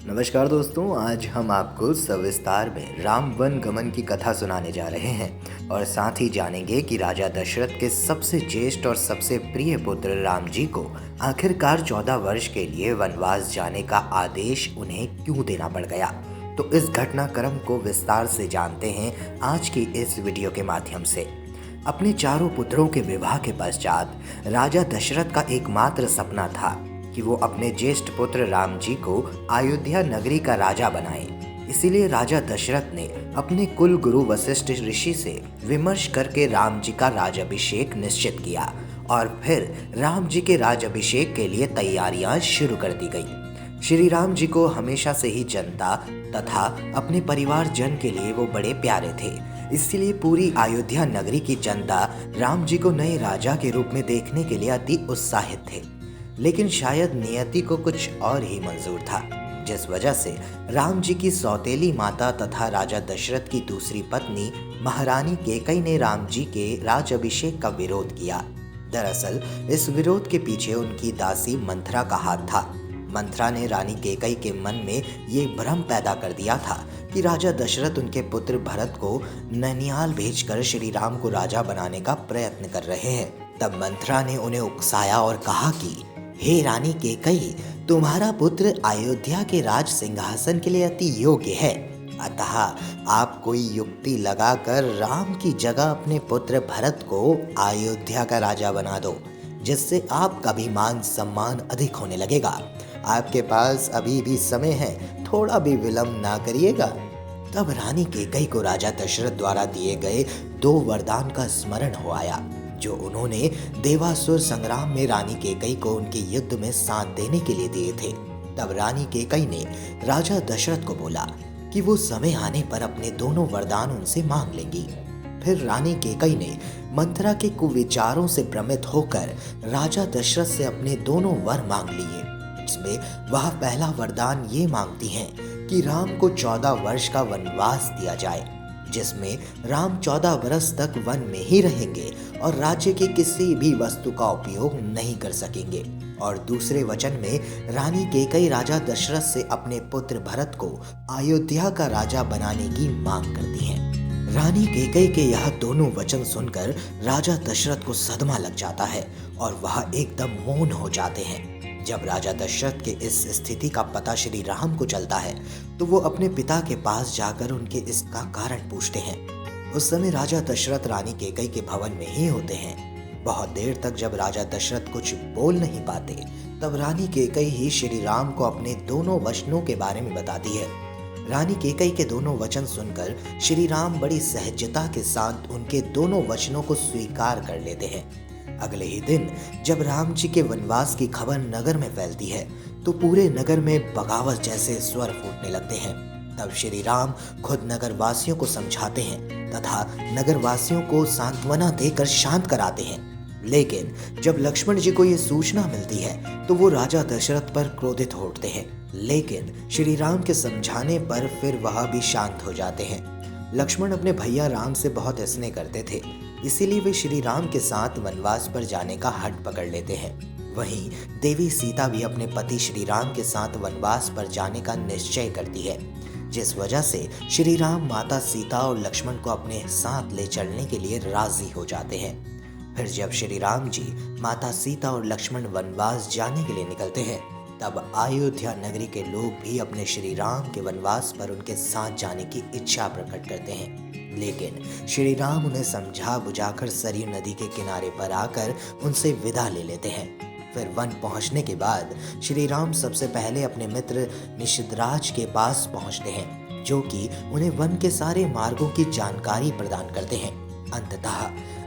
नमस्कार दोस्तों, आज हम आपको सविस्तार में राम वन गमन की कथा सुनाने जा रहे हैं और साथ ही जानेंगे कि राजा दशरथ के सबसे ज्येष्ठ और सबसे प्रिय पुत्र राम जी को आखिरकार 14 वर्ष के लिए वनवास जाने का आदेश उन्हें क्यों देना पड़ गया। तो इस घटनाक्रम को विस्तार से जानते हैं आज की इस वीडियो के माध्यम से। अपने चारों पुत्रों के विवाह के पश्चात राजा दशरथ का एकमात्र सपना था कि वो अपने ज्येष्ठ पुत्र राम जी को अयोध्या नगरी का राजा बनाएं। इसीलिए राजा दशरथ ने अपने कुल गुरु वशिष्ठ ऋषि से विमर्श करके राम जी का राजाभिषेक निश्चित किया और फिर राम जी के राजाभिषेक के लिए तैयारियां शुरू कर दी गई। श्री राम जी को हमेशा से ही जनता तथा अपने परिवार जन के लिए वो बड़े प्यारे थे। इसलिए पूरी अयोध्या नगरी की जनता राम जी को नए राजा के रूप में देखने के लिए अति उत्साहित थे। लेकिन शायद नियति को कुछ और ही मंजूर था, जिस वजह से राम जी की सौतेली माता तथा राजा दशरथ की दूसरी पत्नी महारानी कैकेयी ने राम जी के राजाभिषेक का विरोध किया। दरअसल इस विरोध के पीछे उनकी दासी मंथरा का हाथ था। मंथरा ने रानी कैकेयी के मन में ये भ्रम पैदा कर दिया था कि राजा दशरथ उनके पुत्र भरत को ननिहाल भेजकर श्री राम को राजा बनाने का प्रयत्न कर रहे हैं। तब मंथरा ने उन्हें उकसाया और कहा कि हे रानी कैकेयी, तुम्हारा पुत्र अयोध्या के राज सिंहासन के लिए अति योग्य है, अतः आप कोई युक्ति लगाकर राम की जगह अपने पुत्र भरत को अयोध्या का राजा बना दो, जिससे आपका भी मान सम्मान अधिक होने लगेगा। आपके पास अभी भी समय है, थोड़ा भी विलंब ना करिएगा। तब रानी कैकेयी को राजा दशरथ द्वारा दिए गए 2 वरदान का स्मरण हो आया, जो उन्होंने देवासुर संग्राम में रानी कैकेयी को उनके युद्ध में साथ देने के लिए दिए थे। तब रानी कैकेयी ने राजा दशरथ को बोला कि वो समय आने पर अपने दोनों वरदान उनसे मांग लेंगी। फिर रानी कैकेयी ने मंथरा के कुविचारों से भ्रमित होकर राजा दशरथ से अपने दोनों वर मांग लिए। इसमें वह पहला वरदान ये मांगती हैं कि राम को 14 वर्ष का वनवास दिया जाए, जिसमें राम 14 वर्ष तक वन में ही रहेंगे और राज्य की किसी भी वस्तु का उपयोग नहीं कर सकेंगे। और दूसरे वचन में रानी कैकेयी राजा दशरथ से अपने पुत्र भरत को अयोध्या का राजा बनाने की मांग करती हैं। रानी कैकेयी के यह दोनों वचन सुनकर राजा दशरथ को सदमा लग जाता है और वह एकदम मौन हो जाते हैं। जब राजा दशरथ के इस स्थिति का पता श्री राम को चलता है तो वो अपने पिता के पास जाकर उनके इसका कारण पूछते हैं। उस समय राजा दशरथ रानी कैकेयी के भवन में ही होते हैं। बहुत देर तक जब राजा दशरथ कुछ बोल नहीं पाते, तब रानी कैकेयी ही श्री राम को अपने दोनों वचनों के बारे में बताती है। रानी कैकेयी के दोनों वचन सुनकर श्री राम बड़ी सहजता के साथ उनके दोनों वचनों को स्वीकार कर लेते हैं। अगले ही दिन जब राम जी के वनवास की खबर नगर में फैलती है तो पूरे नगर में बगावत जैसे स्वर फूटने लगते हैं। तब श्री राम खुद नगर वासियों को समझाते हैं तथा नगर वासियों को सांत्वना देकर शांत कराते हैं। लेकिन जब लक्ष्मण जी को ये सूचना मिलती है तो वो राजा दशरथ पर क्रोधित हो उठते हैं, लेकिन श्री राम के समझाने पर फिर वह भी शांत हो जाते हैं। लक्ष्मण अपने भैया राम से बहुत स्नेह करते थे, इसीलिए वे श्री राम के साथ वनवास पर जाने का हठ पकड़ लेते हैं। वहीं देवी सीता भी अपने पति श्री राम के साथ वनवास पर जाने का निश्चय करती है, जिस वजह से श्री राम माता सीता और लक्ष्मण को अपने साथ ले चलने के लिए राजी हो जाते हैं। फिर जब श्री राम जी, माता सीता और लक्ष्मण वनवास जाने के लिए निकलते हैं, तब अयोध्या नगरी के लोग भी अपने श्री राम के वनवास पर उनके साथ जाने की इच्छा प्रकट करते हैं। लेकिन श्री राम उन्हें समझा बुझाकर सरयू नदी के किनारे पर आकर उनसे विदा ले लेते हैं। फिर वन पहुंचने के बाद श्री राम सबसे पहले अपने मित्र निषदराज के पास पहुंचते हैं, जो कि उन्हें वन के सारे मार्गों की जानकारी प्रदान करते हैं। अंततः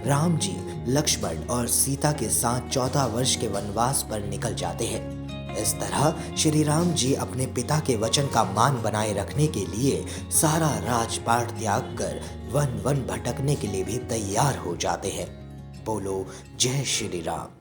राम जी, लक्ष्मण और सीता के साथ 14 वर्ष के वनवास पर निकल जाते हैं। इस तरह श्री राम जी अपने पिता के वचन का मान बनाए रखने के लिए सारा राजपाट त्याग कर वन वन भटकने के लिए भी तैयार हो जाते हैं। बोलो जय श्री राम।